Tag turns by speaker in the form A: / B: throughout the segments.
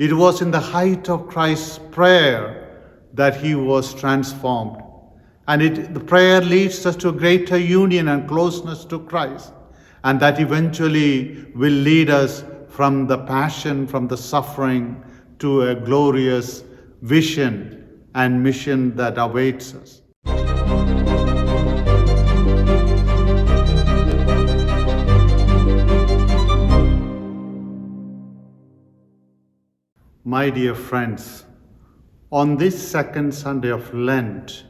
A: It was in the height of Christ's prayer that he was transformed. And the prayer leads us to a greater union and closeness to Christ. And that eventually will lead us from the passion, from the suffering, to a glorious vision and mission that awaits us. My dear friends, on this second Sunday of Lent,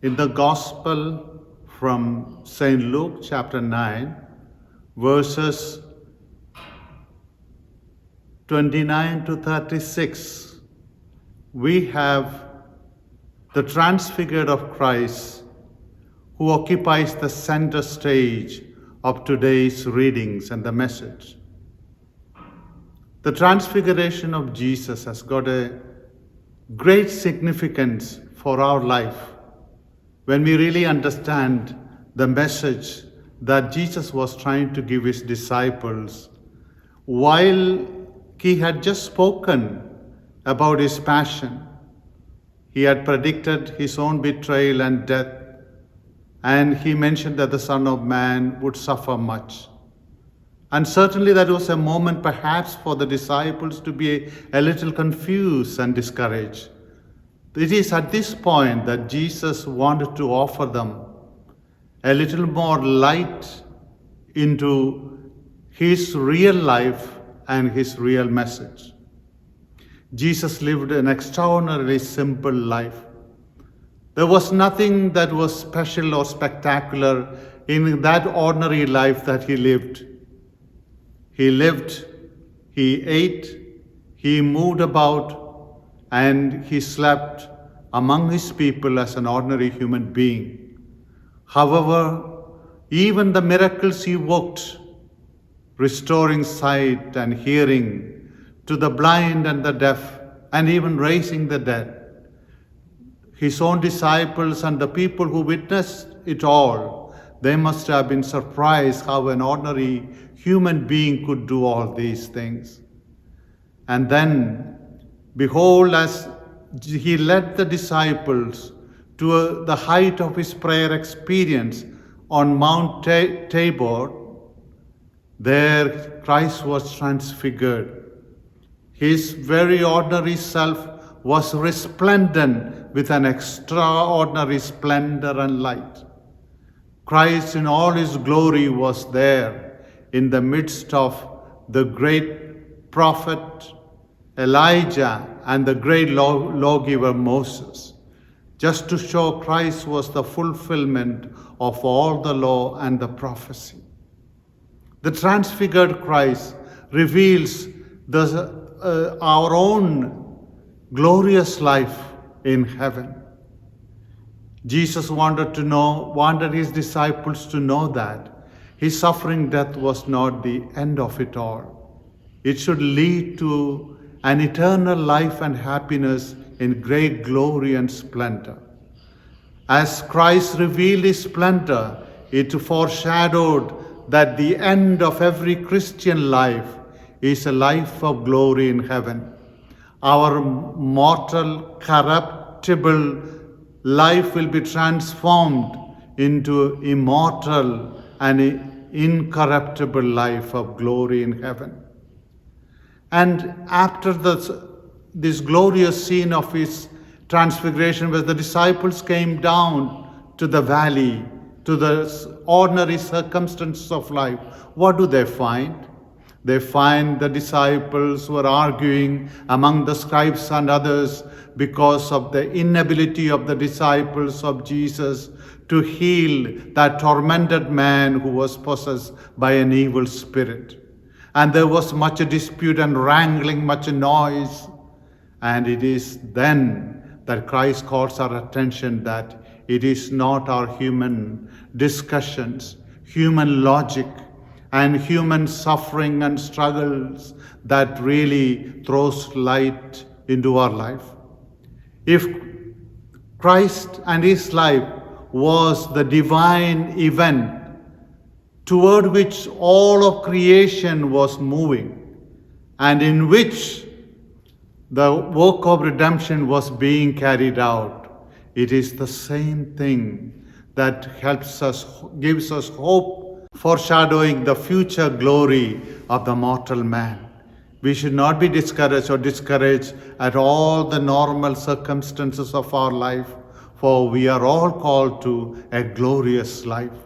A: in the Gospel from St. Luke chapter 9, verses 29 to 36, we have the transfigured of Christ who occupies the center stage of today's readings and the message. The transfiguration of Jesus has got a great significance for our life when we really understand the message that Jesus was trying to give his disciples while he had just spoken about his passion. He had predicted his own betrayal and death, and he mentioned that the Son of Man would suffer much. And certainly that was a moment perhaps for the disciples to be a little confused and discouraged. It is at this point that Jesus wanted to offer them a little more light into his real life and his real message. Jesus lived an extraordinarily simple life. There was nothing that was special or spectacular in that ordinary life that he lived. He lived, he ate, he moved about, and he slept among his people as an ordinary human being. However, even the miracles he worked, restoring sight and hearing to the blind and the deaf, and even raising the dead, his own disciples and the people who witnessed it all, they must have been surprised how an ordinary human being could do all these things. And then, behold, as he led the disciples to the height of his prayer experience on Mount Tabor, there Christ was transfigured. His very ordinary self was resplendent with an extraordinary splendor and light. Christ in all his glory was there in the midst of the great prophet Elijah and the great lawgiver Moses, just to show Christ was the fulfillment of all the law and the prophecy. The transfigured Christ reveals our own glorious life in heaven. Jesus wanted his disciples to know that his suffering death was not the end of it all. It should lead to an eternal life and happiness in great glory and splendor. As Christ revealed his splendor, it foreshadowed that the end of every Christian life is a life of glory in heaven. Our mortal, corruptible life will be transformed into immortal and incorruptible life of glory in heaven. And after this glorious scene of his transfiguration, where the disciples came down to the valley, to the ordinary circumstances of life, what do they find? They find the disciples were arguing among the scribes and others because of the inability of the disciples of Jesus to heal that tormented man who was possessed by an evil spirit. And there was much dispute and wrangling, much noise. And it is then that Christ calls our attention that it is not our human discussions, human logic, and human suffering and struggles that really throws light into our life. If Christ and his life was the divine event toward which all of creation was moving, and in which the work of redemption was being carried out. It is the same thing that helps us, gives us hope, foreshadowing the future glory of the mortal man. We should not be discouraged at all the normal circumstances of our life, for we are all called to a glorious life.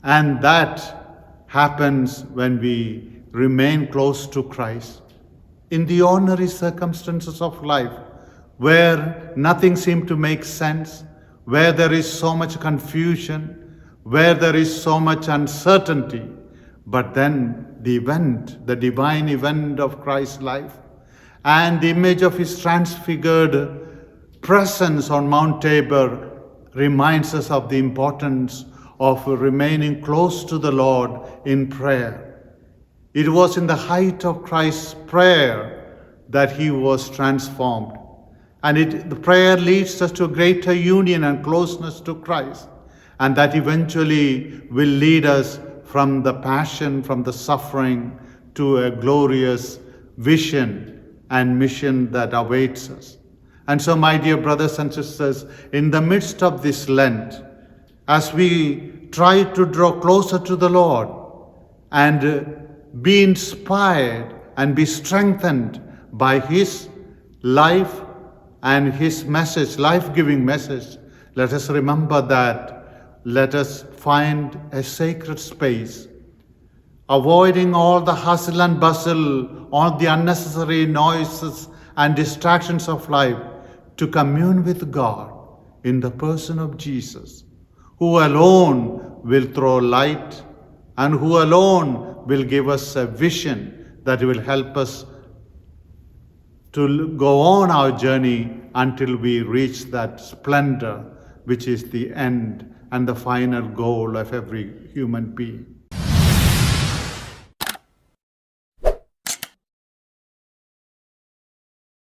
A: And that happens when we remain close to Christ. In the ordinary circumstances of life, where nothing seems to make sense, where there is so much confusion, where there is so much uncertainty, but then the event, the divine event of Christ's life, and the image of his transfigured presence on Mount Tabor reminds us of the importance of remaining close to the Lord in prayer. It was in the height of Christ's prayer that he was transformed. And the prayer leads us to greater union and closeness to Christ. And that eventually will lead us from the passion, from the suffering, to a glorious vision and mission that awaits us. And so, my dear brothers and sisters, in the midst of this Lent, as we try to draw closer to the Lord and be inspired and be strengthened by his life and his message, life-giving message, let us remember that. Let us find a sacred space, avoiding all the hustle and bustle, all the unnecessary noises and distractions of life, to commune with God in the person of Jesus, who alone will throw light and who alone will give us a vision that will help us to go on our journey until we reach that splendor, which is the end and the final goal of every human being.